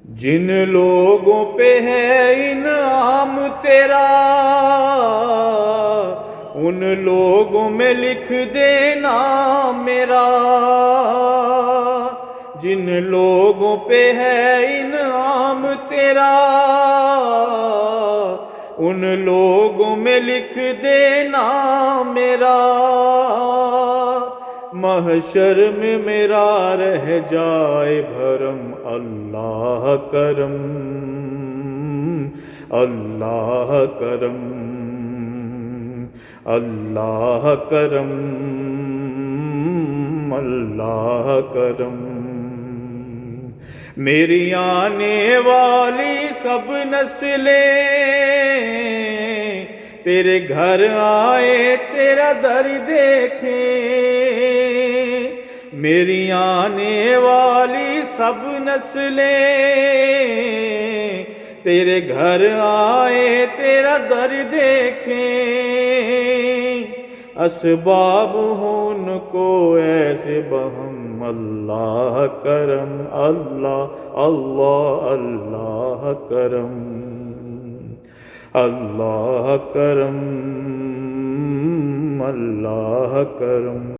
جن لوگوں پہ ہے انعام تیرا ان لوگوں میں لکھ دینا میرا، جن لوگوں پہ ہے انعام تیرا ان لوگوں میں لکھ دینا میرا، محشر میں میرا رہ جائے بھرم، اللہ کرم اللہ کرم اللہ کرم اللہ کرم۔ میری آنے والی سب نسلیں تیرے گھر آئے تیرا در دیکھیں، میری آنے والی سب نسلیں تیرے گھر آئے تیرا در دیکھیں، اسباب ہوں ان کو ایسے بہم، اللہ کرم اللہ اللہ اللہ کرم اللہ کرم اللہ کرم۔